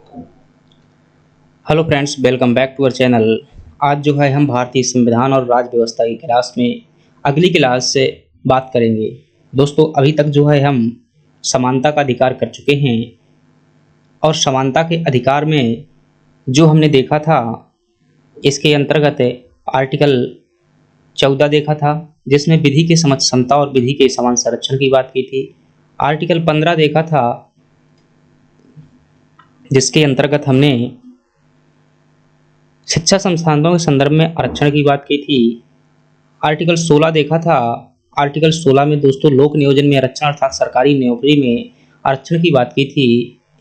Hello friends, welcome back to our channel. आज जो है हम भारतीय संविधान और राज्य व्यवस्था की क्लास में अगली क्लास से बात करेंगे। दोस्तों, अभी तक जो है हम समानता का अधिकार कर चुके हैं और समानता के अधिकार में जो हमने देखा था, इसके अंतर्गत आर्टिकल 14 देखा था, जिसमें विधि के समक्ष समता और विधि के समान संरक्षण की बात की थी। आर्टिकल 15 देखा था, जिसके अंतर्गत हमने शिक्षा संस्थानों के संदर्भ में आरक्षण की बात की थी। आर्टिकल 16 देखा था। आर्टिकल 16 में दोस्तों लोक नियोजन में आरक्षण अर्थात सरकारी नौकरी में आरक्षण की बात की थी।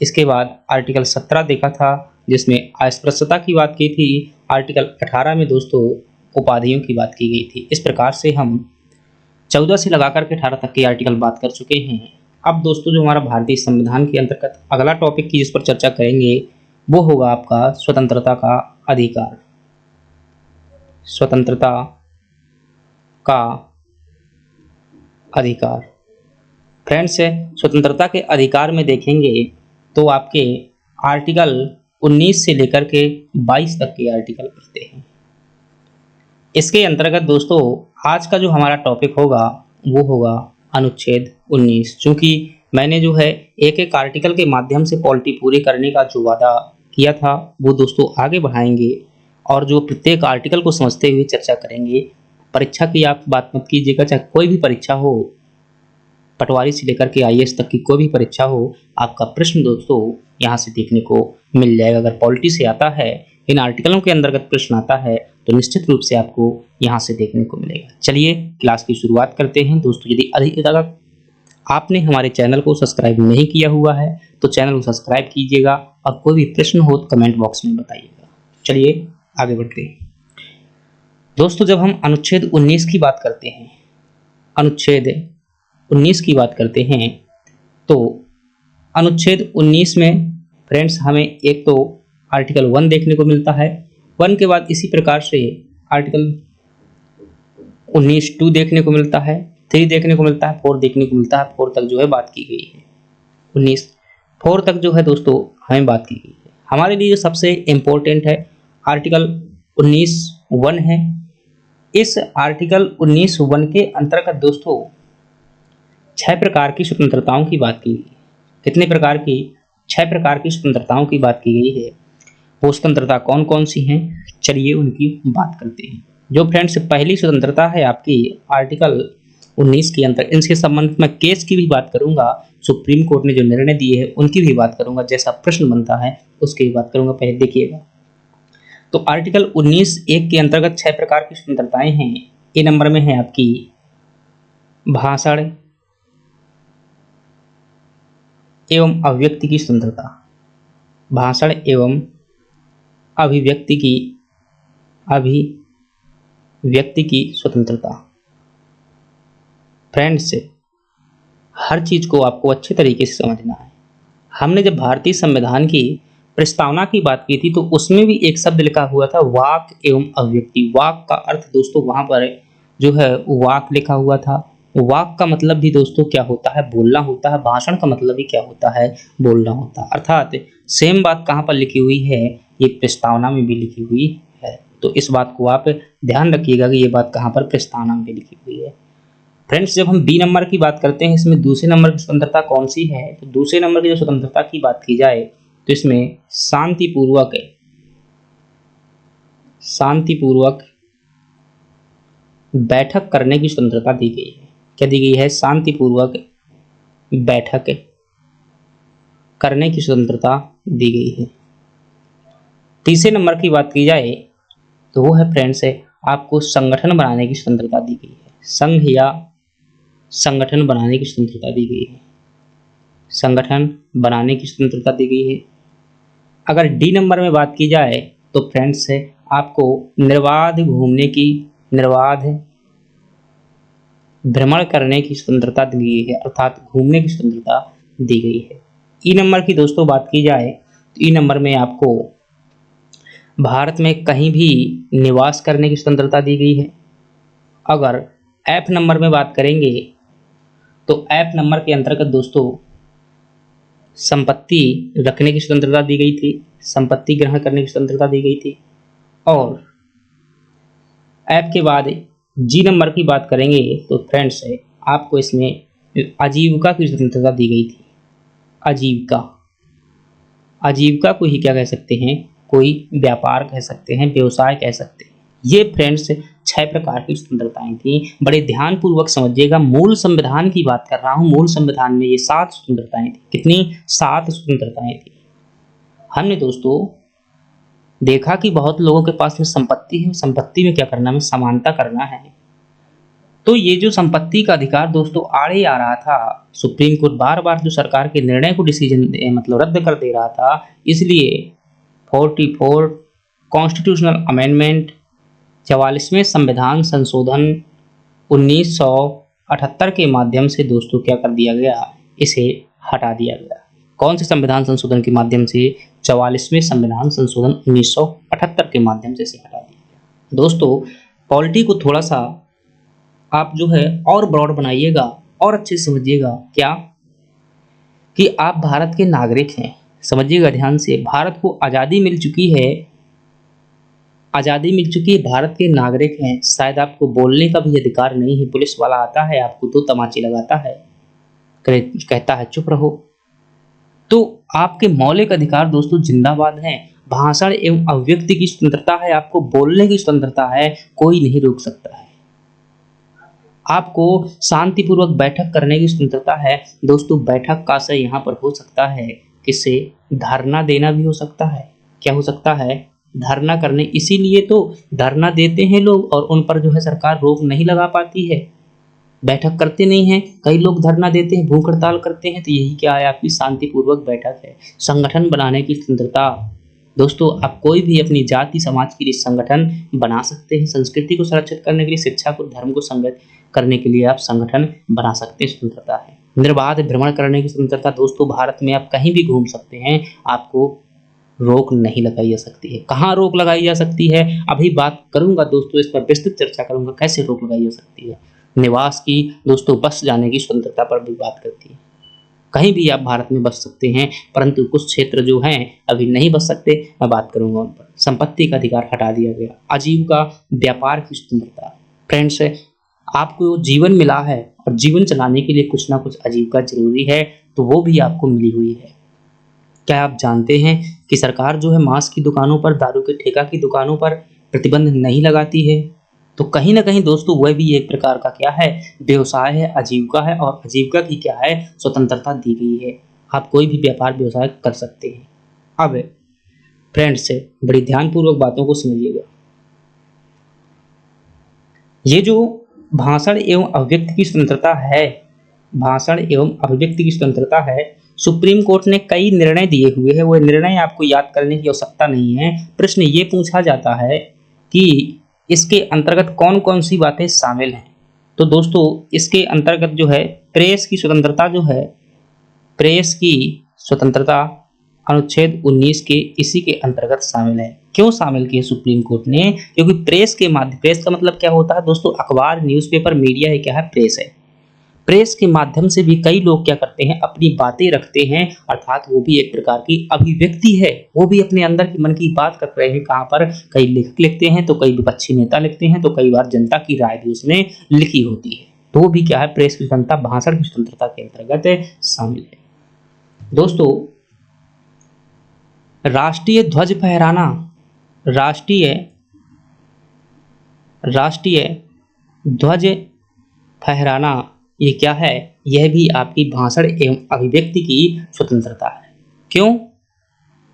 इसके बाद आर्टिकल 17 देखा था, जिसमें अस्पृश्यता की बात की थी। आर्टिकल 18 में दोस्तों उपाधियों की बात की गई थी। इस प्रकार से हम 14 से लगा करके 18 तक के आर्टिकल बात कर चुके हैं। अब दोस्तों, जो हमारा भारतीय संविधान के अंतर्गत अगला टॉपिक की जिस पर चर्चा करेंगे वो होगा आपका स्वतंत्रता का अधिकार। स्वतंत्रता का अधिकार फ्रेंड्स, स्वतंत्रता के अधिकार में देखेंगे तो आपके आर्टिकल 19 से लेकर के 22 तक के आर्टिकल पढ़ते हैं। इसके अंतर्गत दोस्तों आज का जो हमारा टॉपिक होगा वो होगा अनुच्छेद 19। चूंकि मैंने जो है एक एक आर्टिकल के माध्यम से पॉलिटी पूरी करने का जो वादा किया था वो दोस्तों आगे बढ़ाएंगे और जो प्रत्येक आर्टिकल को समझते हुए चर्चा करेंगे। परीक्षा की आप बात मत कीजिएगा, चाहे कोई भी परीक्षा हो, पटवारी से लेकर के आईएएस तक की कोई भी परीक्षा हो, आपका प्रश्न दोस्तों यहाँ से देखने को मिल जाएगा। अगर पॉलिटी से आता है, इन आर्टिकलों के अंतर्गत प्रश्न आता है, तो निश्चित रूप से आपको यहाँ से देखने को मिलेगा। चलिए क्लास की शुरुआत करते हैं। दोस्तों, यदि अगर आपने हमारे चैनल को सब्सक्राइब नहीं किया हुआ है तो चैनल को सब्सक्राइब कीजिएगा और कोई भी प्रश्न हो तो कमेंट बॉक्स में बताइएगा। चलिए आगे बढ़ते हैं। दोस्तों, जब हम अनुच्छेद 19 की बात करते हैं, अनुच्छेद 19 की बात करते हैं तो अनुच्छेद 19 में फ्रेंड्स हमें एक तो आर्टिकल 1 देखने को मिलता है। 1 के बाद इसी प्रकार से आर्टिकल 19(2) देखने को मिलता है, 3 देखने को मिलता है, 4 देखने को मिलता है। 4 तक जो है बात की गई है। 4 तक जो है दोस्तों हमें बात की गई है। हमारे लिए जो सबसे इम्पोर्टेंट है आर्टिकल 19(1) है। इस आर्टिकल 19(1) के अंतर्गत दोस्तों 6 प्रकार की स्वतंत्रताओं की बात की गई है। कितने प्रकार की? 6 प्रकार की स्वतंत्रताओं की बात की गई है। वो स्वतंत्रता कौन कौन सी हैं, चलिए उनकी बात करते हैं। जो फ्रेंड्स पहली स्वतंत्रता है आपकी आर्टिकल 19 के अंतर, इनके संबंध में केस की भी बात करूंगा, सुप्रीम कोर्ट ने जो निर्णय दिए हैं उनकी भी बात करूंगा, जैसा प्रश्न बनता है उसकी भी बात करूंगा। पहले देखिएगा तो आर्टिकल 19(1) के अंतर्गत 6 प्रकार की स्वतंत्रताएं हैं। ए नंबर में है आपकी भाषण एवं अभिव्यक्ति की स्वतंत्रता। भाषण एवं अभिव्यक्ति की स्वतंत्रता। फ्रेंड्स, हर चीज को आपको अच्छे तरीके से समझना है। हमने जब भारतीय संविधान की प्रस्तावना की बात की थी तो उसमें भी एक शब्द लिखा हुआ था वाक एवं अभिव्यक्ति। वाक का अर्थ दोस्तों वहां पर जो है वाक लिखा हुआ था। वाक का मतलब भी दोस्तों क्या होता है? बोलना होता है। भाषण का मतलब भी क्या होता है? बोलना होता है। अर्थात सेम बात कहाँ पर लिखी हुई है? ये प्रस्तावना में भी लिखी हुई है। तो इस बात को आप ध्यान रखिएगा कि ये बात कहाँ पर प्रस्तावना में भी लिखी हुई है। फ्रेंड्स, जब हम बी नंबर की बात करते हैं, इसमें दूसरे नंबर की स्वतंत्रता कौन सी है? तो दूसरे नंबर की जो स्वतंत्रता की बात की जाए तो इसमें शांतिपूर्वक बैठक करने की स्वतंत्रता दी गई है। क्या दी गई है? शांतिपूर्वक बैठक करने की स्वतंत्रता दी गई है। तीसरे नंबर की बात की जाए तो वो है फ्रेंड्स आपको संगठन बनाने की स्वतंत्रता दी गई है। संघ या संगठन बनाने की स्वतंत्रता दी गई है। संगठन बनाने की स्वतंत्रता दी गई है। अगर डी नंबर में बात की जाए तो फ्रेंड्स आपको निर्बाध भ्रमण करने की स्वतंत्रता दी गई है, अर्थात घूमने की स्वतंत्रता दी गई है। ई नंबर की दोस्तों बात की जाए तो ई नंबर में आपको भारत में कहीं भी निवास करने की स्वतंत्रता दी गई है। अगर एफ नंबर में बात करेंगे तो एफ नंबर के अंतर्गत दोस्तों संपत्ति रखने की स्वतंत्रता दी गई थी, संपत्ति ग्रहण करने की स्वतंत्रता दी गई थी। और ऐप के बाद जी नंबर की बात करेंगे तो फ्रेंड्स आपको इसमें आजीविका की स्वतंत्रता दी गई थी। आजीविका, आजीविका को ही क्या कह सकते हैं, कोई व्यापार कह सकते हैं, व्यवसाय कह सकते हैं। ये फ्रेंड्स 6 प्रकार की स्वतंत्रताएं थी। बड़े ध्यान पूर्वक समझिएगा, मूल संविधान की बात कर रहा हूं। मूल संविधान में ये 7 स्वतंत्रताएं थी। कितनी? 7 स्वतंत्रताएं थी। हमने दोस्तों देखा कि बहुत लोगों के पास में संपत्ति है, संपत्ति में क्या करना है, समानता करना है। तो ये जो संपत्ति का अधिकार दोस्तों आड़े आ रहा था, सुप्रीम कोर्ट बार बार जो सरकार के निर्णय को डिसीजन मतलब रद्द कर दे रहा था, इसलिए 44 कॉन्स्टिट्यूशनल अमेंडमेंट, 44वें संविधान संशोधन 1978 के माध्यम से दोस्तों क्या कर दिया गया, इसे हटा दिया गया। कौन से संविधान संशोधन के माध्यम से? 44वें संविधान संशोधन 1978 के माध्यम से इसे हटा दिया गया। दोस्तों पॉलिटी को थोड़ा सा आप जो है और ब्रॉड बनाइएगा और अच्छे से समझिएगा, क्या कि आप भारत के नागरिक हैं। समझिएगा ध्यान से, भारत को आज़ादी मिल चुकी है, आज़ादी मिल चुकी है, भारत के नागरिक हैं। शायद आपको बोलने का भी अधिकार नहीं है, पुलिस वाला आता है आपको 2 तमाचे लगाता है, कहता है चुप रहो। तो आपके मौलिक अधिकार दोस्तों जिंदाबाद हैं। भाषण एवं अभिव्यक्ति की स्वतंत्रता है, आपको बोलने की स्वतंत्रता है, कोई नहीं रोक सकता है। आपको शांतिपूर्वक बैठक करने की स्वतंत्रता है। दोस्तों बैठक का आशय यहाँ पर हो सकता है किससे? धरना देना भी हो सकता है। क्या हो सकता है? धरना करने। इसीलिए तो धरना देते हैं लोग और उन पर जो है सरकार रोक नहीं लगा पाती है, बैठक करते नहीं हैं। कई लोग धरना देते हैं, भूख हड़ताल करते हैं, तो यही क्या है, आपकी शांतिपूर्वक बैठक है। संगठन बनाने की स्वतंत्रता। दोस्तों आप कोई भी अपनी जाति समाज के लिए संगठन बना सकते हैं। संस्कृति को संरक्षित करने के लिए, शिक्षा को, धर्म को संगत करने के लिए आप संगठन बना सकते हैं, स्वतंत्रता है। निर्बाध भ्रमण करने की स्वतंत्रता। दोस्तों भारत में आप कहीं भी घूम सकते हैं, आपको रोक नहीं लगाई जा सकती है। कहाँ रोक लगाई जा सकती है, अभी बात करूंगा दोस्तों, इस पर विस्तृत चर्चा करूंगा कैसे रोक लगाई जा सकती है। निवास की दोस्तों, बस जाने की स्वतंत्रता पर भी बात करती है। कहीं भी आप भारत में बस सकते हैं, परंतु कुछ क्षेत्र जो हैं अभी नहीं बस सकते, मैं बात करूंगा उन पर। संपत्ति का अधिकार हटा दिया गया। आजीविका, व्यापार की स्वतंत्रता। फ्रेंड्स आपको जीवन मिला है और जीवन चलाने के लिए कुछ ना कुछ आजीविका जरूरी है, तो वो भी आपको मिली हुई है। क्या आप जानते हैं कि सरकार जो है मांस की दुकानों पर, दारू के ठेका की दुकानों पर प्रतिबंध नहीं लगाती है? तो कहीं ना कहीं दोस्तों वह भी एक प्रकार का क्या है, व्यवसाय है, आजीविका है, और आजीविका की क्या है, स्वतंत्रता दी गई है। आप कोई भी व्यापार व्यवसाय कर सकते हैं। अब फ्रेंड्स से बड़ी ध्यानपूर्वक बातों को समझिएगा। ये जो भाषण एवं अभिव्यक्ति की स्वतंत्रता है, भाषण एवं अभिव्यक्ति की स्वतंत्रता है, सुप्रीम कोर्ट ने कई निर्णय दिए हुए हैं। वो निर्णय आपको याद करने की आवश्यकता नहीं है। प्रश्न ये पूछा जाता है कि इसके अंतर्गत कौन कौन सी बातें शामिल हैं। तो दोस्तों इसके अंतर्गत जो है प्रेस की स्वतंत्रता जो है, प्रेस की स्वतंत्रता अनुच्छेद 19 के इसी के अंतर्गत शामिल है। क्यों शामिल किए सुप्रीम कोर्ट ने? क्योंकि प्रेस के माध्यम, प्रेस का मतलब क्या होता है दोस्तों, अखबार, न्यूज़पेपर, मीडिया है, क्या है, प्रेस है। प्रेस के माध्यम से भी कई लोग क्या करते हैं, अपनी बातें रखते हैं, अर्थात वो भी एक प्रकार की अभिव्यक्ति है। वो भी अपने अंदर की मन की बात कर रहे हैं। कहाँ पर? कई लेखक लिखते हैं, तो कई विपक्षी नेता लिखते हैं, तो कई बार जनता की राय भी उसने लिखी होती है। तो वो भी क्या है, प्रेस की स्वतंत्रता, भाषण की स्वतंत्रता के अंतर्गत शामिल है। दोस्तों राष्ट्रीय ध्वज फहराना, राष्ट्रीय ध्वज फहराना, ये क्या है, यह भी आपकी भाषण एवं अभिव्यक्ति की स्वतंत्रता है। क्यों?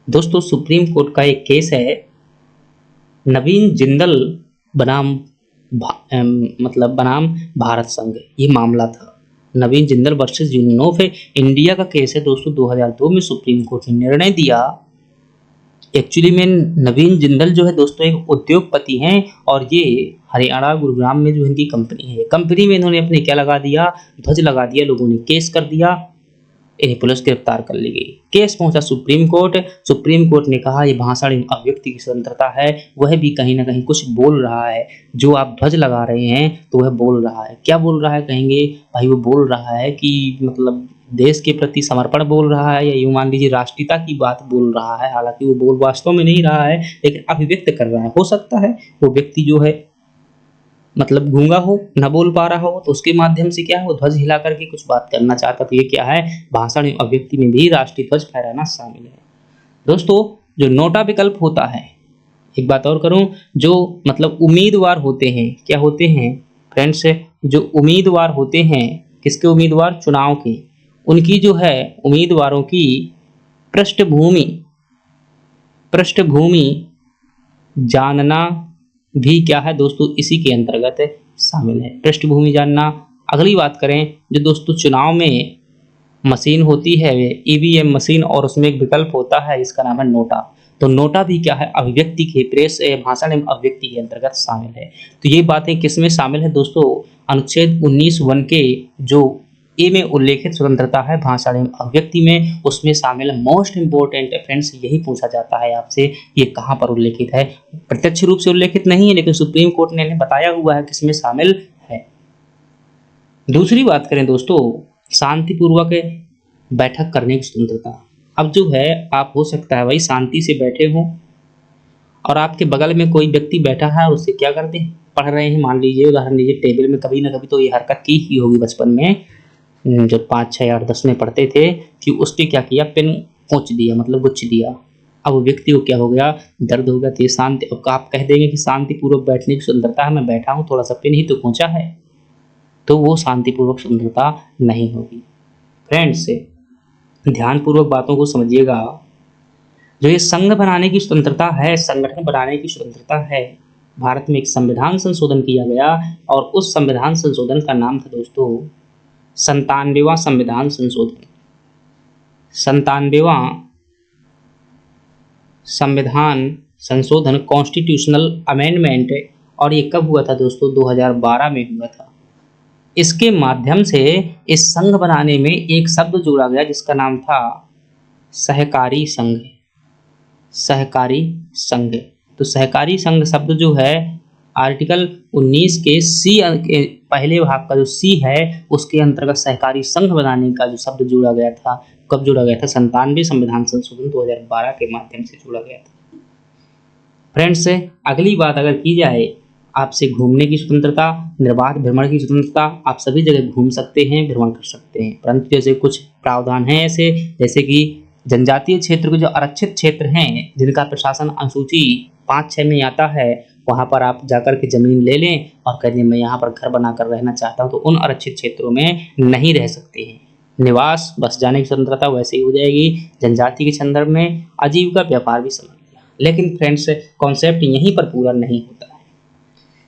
दोस्तों सुप्रीम कोर्ट का एक केस है, नवीन जिंदल बनाम बनाम भारत संघ, ये मामला था। Naveen Jindal versus union of India का केस है दोस्तों। 2002 में सुप्रीम कोर्ट ने निर्णय दिया। एक्चुअली में नवीन जिंदल जो है दोस्तों एक उद्योगपति हैं और ये हरियाणा गुरुग्राम में जो इनकी कंपनी है, कंपनी में इन्होंने अपने क्या लगा दिया, ध्वज लगा दिया। लोगों ने केस कर दिया, इन्हें पुलिस गिरफ्तार कर ली गई। केस पहुंचा सुप्रीम कोर्ट। सुप्रीम कोर्ट ने कहा ये भाषण एवं अभिव्यक्ति की स्वतंत्रता है, वह भी कहीं ना कहीं कुछ बोल रहा है। जो आप ध्वज लगा रहे हैं तो वह बोल रहा है। क्या बोल रहा है कहेंगे? भाई वो बोल रहा है कि मतलब देश के प्रति समर्पण बोल रहा है, या यूं मान लीजिए राष्ट्रीयता की बात बोल रहा है। हालांकि वो बोल वास्तव में नहीं रहा है, लेकिन अभिव्यक्त कर रहा है। हो सकता है वो व्यक्ति जो है मतलब गूंगा हो, न बोल पा रहा हो, तो उसके माध्यम से क्या है वो ध्वज हिला करके कुछ बात करना चाहता। तो ये क्या है, भाषण एवं अभिव्यक्ति में भी राष्ट्रीय ध्वज फहराना शामिल है। दोस्तों, जो नोटा विकल्प होता है, एक बात और करूं, जो मतलब उम्मीदवार होते हैं, क्या होते हैं फ्रेंड्स, जो उम्मीदवार होते हैं, किसके उम्मीदवार, चुनाव के, उनकी जो है उम्मीदवारों की पृष्ठभूमि पृष्ठभूमि जानना भी क्या है दोस्तों, इसी के अंतर्गत शामिल है, पृष्ठभूमि जानना। अगली बात करें, जो दोस्तों चुनाव में मशीन होती है ईवीएम मशीन, और उसमें एक विकल्प होता है, इसका नाम है नोटा। तो नोटा भी क्या है, अभिव्यक्ति के प्रेस भाषण एवं अभिव्यक्ति के अंतर्गत शामिल है। तो ये बातें किसमें शामिल है दोस्तों, अनुच्छेद 19(1) के जो ए में उल्लेखित स्वतंत्रता है भाषण एवं अभिव्यक्ति में, उसमें शामिल है। मोस्ट इंपोर्टेंट फ्रेंड्स यही पूछा जाता है आपसे, ये कहाँ पर उल्लेखित है। प्रत्यक्ष रूप से उल्लेखित नहीं है, लेकिन सुप्रीम कोर्ट ने इन्हें बताया हुआ है किसमें शामिल है। दूसरी बात करें दोस्तों, शांतिपूर्वक बैठक करने की स्वतंत्रता। अब जो है, आप हो सकता है भाई शांति से बैठे हो और आपके बगल में कोई व्यक्ति बैठा है, उससे क्या करते हैं, पढ़ रहे हैं, मान लीजिए उदाहरण लीजिए टेबल में, कभी ना कभी तो ये हरकत की ही होगी बचपन में, जब 5, 6, 8, 10 में पढ़ते थे, कि उसने क्या किया, पेन पोंछ दिया, मतलब गुच्छ दिया। अब वो व्यक्ति को क्या हो गया, दर्द हो गया। तो ये शांति, अब आप कह देंगे कि शांतिपूर्वक बैठने की स्वतंत्रता है, मैं बैठा हूँ, थोड़ा सा पेन ही तो पोंछा है, तो वो शांतिपूर्वक स्वतंत्रता नहीं होगी। फ्रेंड्स, ध्यानपूर्वक बातों को समझिएगा। जो ये संघ बनाने की स्वतंत्रता है, संगठन बनाने की स्वतंत्रता है, भारत में एक संविधान संशोधन किया गया, और उस संविधान संशोधन का नाम था दोस्तों 97वां संविधान संशोधन। 97वां संविधान संशोधन, कॉन्स्टिट्यूशनल अमेंडमेंट, और ये कब हुआ था दोस्तों, 2012 में हुआ था। इसके माध्यम से इस संघ बनाने में एक शब्द जोड़ा गया, जिसका नाम था सहकारी संघ। सहकारी संघ। तो सहकारी संघ शब्द जो है, आर्टिकल 19 के सी पहले भाग का जो सी है, उसके अंतर्गत सहकारी संघ बनाने का जो शब्द जोड़ा गया था, कब जोड़ा गया था, 97वें संविधान संशोधन 2012 के माध्यम से जोड़ा गया था। फ्रेंड्स, अगली बात अगर की जाए, आपसे घूमने की स्वतंत्रता, निर्बाध भ्रमण की स्वतंत्रता, आप सभी जगह घूम सकते हैं, भ्रमण कर सकते हैं, परंतु जैसे कुछ प्रावधान हैं ऐसे, जैसे कि जनजातीय क्षेत्र के जो आरक्षित क्षेत्र हैं, जिनका प्रशासन अनुसूची 5-6 में आता है, वहां पर आप जाकर के जमीन ले लें और कह दें मैं यहाँ पर घर बनाकर रहना चाहता हूँ, तो उन आरक्षित क्षेत्रों में नहीं रह सकते हैं। निवास, बस जाने की स्वतंत्रता वैसे ही हो जाएगी। जनजाति के संदर्भ में आजीविका, व्यापार भी समझ लिया। लेकिन फ्रेंड्स, कॉन्सेप्ट यहीं पर पूरा नहीं होता है,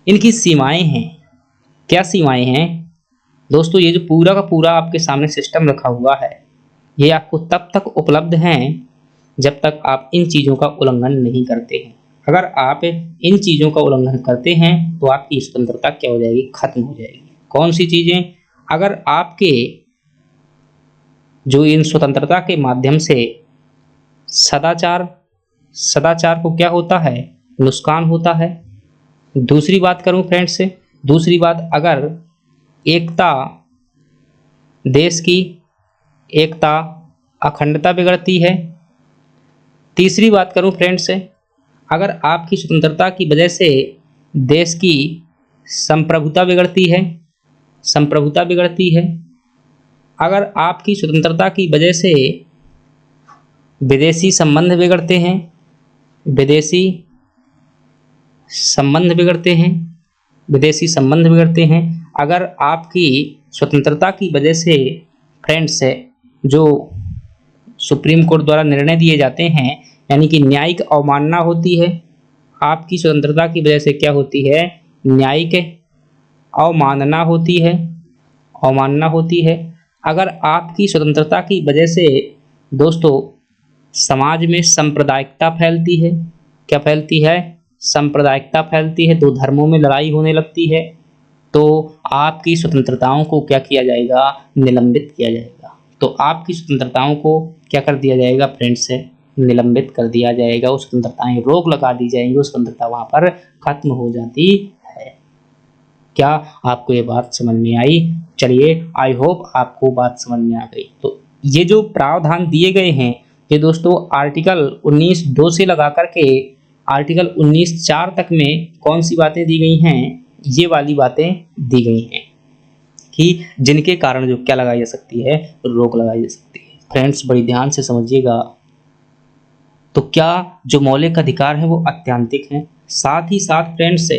इनकी सीमाएं हैं। क्या सीमाएं हैं दोस्तों, ये जो पूरा का पूरा आपके सामने सिस्टम रखा हुआ है, ये आपको तब तक उपलब्ध हैं जब तक आप इन चीज़ों का उल्लंघन नहीं करते हैं। अगर आप इन चीज़ों का उल्लंघन करते हैं तो आपकी स्वतंत्रता क्या हो जाएगी, खत्म हो जाएगी। कौन सी चीज़ें, अगर आपके जो इन स्वतंत्रता के माध्यम से सदाचार को क्या होता है, नुकसान होता है। दूसरी बात करूं फ्रेंड्स से, दूसरी बात, अगर एकता, देश की एकता, अखंडता बिगड़ती है। तीसरी बात करूं फ्रेंड्स से, अगर आपकी स्वतंत्रता की वजह से देश की संप्रभुता बिगड़ती है, संप्रभुता बिगड़ती है। अगर आपकी स्वतंत्रता की वजह से विदेशी संबंध बिगड़ते हैं, विदेशी संबंध बिगड़ते हैं, विदेशी संबंध बिगड़ते हैं। अगर आपकी स्वतंत्रता की वजह से फ्रेंड्स जो सुप्रीम कोर्ट द्वारा निर्णय दिए जाते हैं, यानी कि न्यायिक अवमानना होती है, आपकी स्वतंत्रता की वजह से क्या होती है, न्यायिक अवमानना होती है, अवमानना होती है। अगर आपकी स्वतंत्रता की वजह से दोस्तों समाज में सांप्रदायिकता फैलती है, क्या फैलती है, सांप्रदायिकता फैलती है, दो धर्मों में लड़ाई होने लगती है, तो आपकी स्वतंत्रताओं को क्या किया जाएगा, निलंबित किया जाएगा। तो आपकी स्वतंत्रताओं को क्या कर दिया जाएगा फ्रेंड्स, निलंबित कर दिया जाएगा। उस स्वतंत्रताएं रोक लगा दी जाएंगी, उस स्वतंत्रता वहां पर खत्म हो जाती है। क्या आपको ये बात समझ में आई? चलिए, आई होप आपको बात समझ में आ गई। तो ये जो प्रावधान दिए गए हैं ये दोस्तों आर्टिकल 19(2) से लगा करके आर्टिकल 19(4) तक में कौन सी बातें दी गई हैं, ये वाली बातें दी गई हैं कि जिनके कारण जो क्या लगाई जा सकती है, रोक लगाई जा सकती है। फ्रेंड्स बड़ी ध्यान से समझिएगा। तो क्या जो मौलिक अधिकार हैं वो अत्यांतिक हैं, साथ ही साथ फ्रेंड्स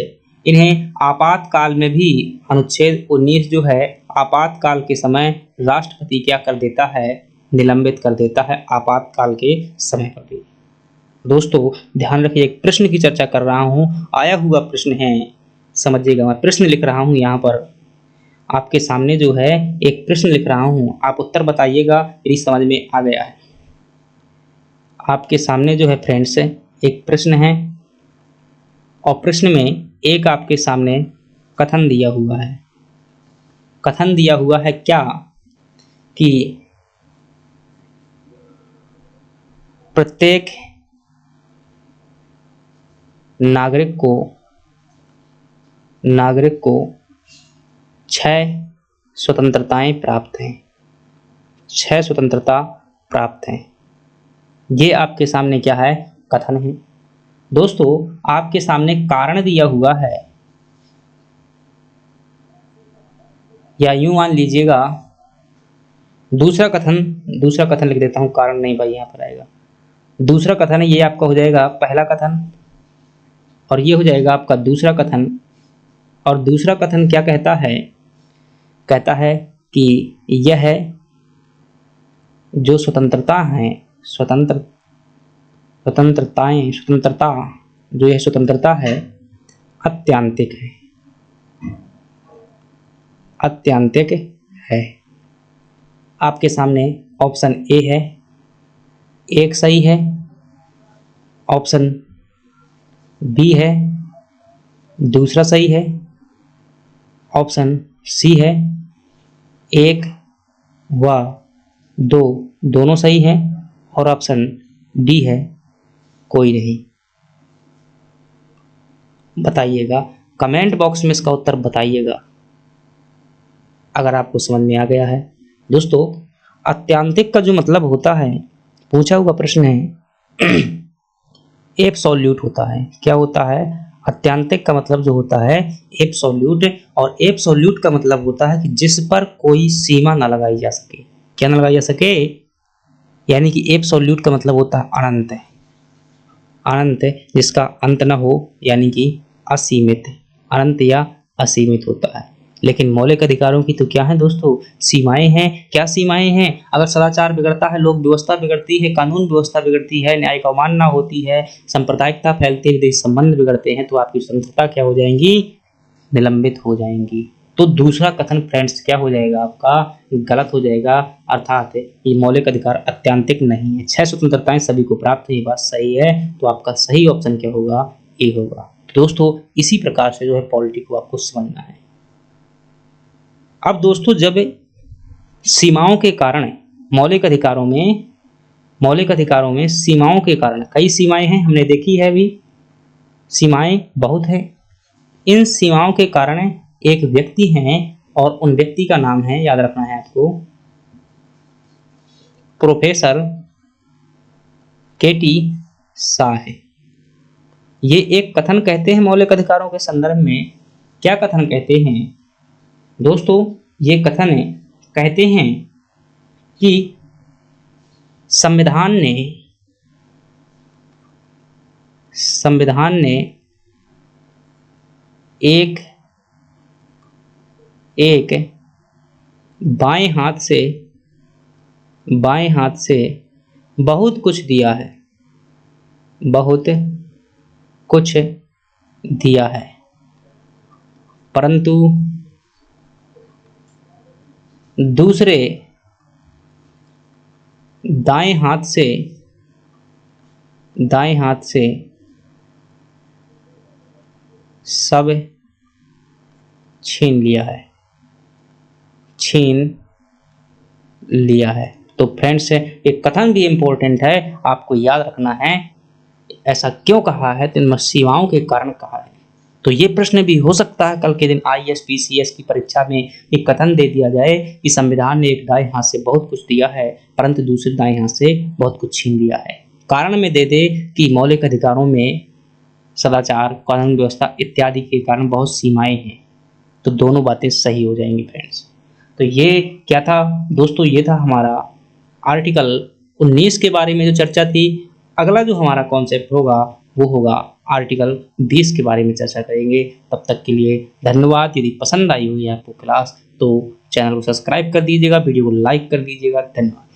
इन्हें आपातकाल में भी अनुच्छेद 19 जो है आपातकाल के समय राष्ट्रपति क्या कर देता है, निलंबित कर देता है आपातकाल के समय पर भी। दोस्तों ध्यान रखिए, एक प्रश्न की चर्चा कर रहा हूं, आया हुआ प्रश्न है, समझिएगा। मैं प्रश्न लिख रहा हूं यहाँ पर आपके सामने जो है एक प्रश्न लिख रहा हूं, आप उत्तर बताइएगा यदि समझ में आ गया है। आपके सामने जो है फ्रेंड्स एक प्रश्न है और प्रश्न में एक आपके सामने कथन दिया हुआ है। कथन दिया हुआ है क्या कि प्रत्येक नागरिक को 6 स्वतंत्रताएं प्राप्त हैं, 6 स्वतंत्रता प्राप्त हैं। ये आपके सामने क्या है, कथन है। दोस्तों आपके सामने कारण दिया हुआ है, या यूं मान लीजिएगा दूसरा कथन लिख देता हूं, कारण नहीं भाई यहां पर आएगा। दूसरा कथन है, ये आपका हो जाएगा पहला कथन और ये हो जाएगा आपका दूसरा कथन। और दूसरा कथन क्या कहता है, कहता है कि यह जो स्वतंत्रता है, स्वतंत्रता जो यह स्वतंत्रता है अत्यांतिक है। आपके सामने ऑप्शन ए है, एक सही है, ऑप्शन बी है, दूसरा सही है, ऑप्शन सी है, 1 व 2 दोनों सही है, और ऑप्शन डी है कोई नहीं। बताइएगा, कमेंट बॉक्स में इसका उत्तर बताइएगा अगर आपको समझ में आ गया है। दोस्तों अत्यांतिक का जो मतलब होता है, पूछा हुआ प्रश्न है एब्सोल्यूट होता है। क्या होता है, अत्यांतिक का मतलब जो होता है एब्सोल्यूट, और एब्सोल्यूट का मतलब होता है कि जिस पर कोई सीमा ना लगाई जा सके। क्या ना लगाई जा सके, यानी कि एब्सोल्यूट का मतलब होता है अनंत, अनंत जिसका अंत न हो, यानी कि असीमित, अनंत या असीमित होता है। लेकिन मौलिक अधिकारों की तो क्या है दोस्तों, सीमाएं हैं। क्या सीमाएं हैं, अगर सदाचार बिगड़ता है, लोक व्यवस्था बिगड़ती है, कानून व्यवस्था बिगड़ती है, न्यायिक अवमानना होती है, सांप्रदायिकता फैलती है, विदेशी संबंध बिगड़ते हैं, तो आपकी स्वतंत्रता क्या हो जाएंगी, निलंबित हो जाएंगी। तो दूसरा कथन फ्रेंड्स क्या हो जाएगा, आपका गलत हो जाएगा। अर्थात ये मौलिक अधिकार अत्यांतिक नहीं है, 6 स्वतंत्रताएं सभी को प्राप्त है, ये बात सही है। तो आपका सही ऑप्शन क्या होगा, ए होगा। तो दोस्तों इसी प्रकार से जो है पॉलिटी को आपको समझना है। अब दोस्तों जब सीमाओं के कारण मौलिक अधिकारों में सीमाओं के कारण, कई सीमाएं हैं हमने देखी है, अभी सीमाएं बहुत हैं। इन सीमाओं के कारण एक व्यक्ति हैं और उन व्यक्ति का नाम है, याद रखना है आपको, प्रोफेसर के.टी. शाह है। ये एक कथन कहते हैं मौलिक अधिकारों के संदर्भ में। क्या कथन कहते हैं दोस्तों, ये कथन कहते हैं कि संविधान ने एक बाएं हाथ से बहुत कुछ दिया है, बहुत कुछ दिया है, परंतु दूसरे दाएं हाथ से सब छीन लिया है। तो फ्रेंड्स एक कथन भी इंपॉर्टेंट है, आपको याद रखना है। ऐसा क्यों कहा है, तो इन सीमाओं के कारण कहा है। तो ये प्रश्न भी हो सकता है कल के दिन आईएएस पीसीएस की परीक्षा में एक कथन दे दिया जाए कि संविधान ने एक दाएं हाथ से बहुत कुछ दिया है परंतु दूसरे दाएं हाथ से बहुत कुछ छीन लिया है। कारण में दे दे कि मौलिक अधिकारों में सदाचार, कानून व्यवस्था इत्यादि के कारण बहुत सीमाएं हैं। तो दोनों बातें सही हो जाएंगी फ्रेंड्स। तो ये क्या था दोस्तों, ये था हमारा आर्टिकल 19 के बारे में जो चर्चा थी। अगला जो हमारा कॉन्सेप्ट होगा वो होगा आर्टिकल 20 के बारे में चर्चा करेंगे। तब तक के लिए धन्यवाद। यदि पसंद आई हुई है आपको क्लास तो चैनल को सब्सक्राइब कर दीजिएगा, वीडियो को लाइक कर दीजिएगा। धन्यवाद।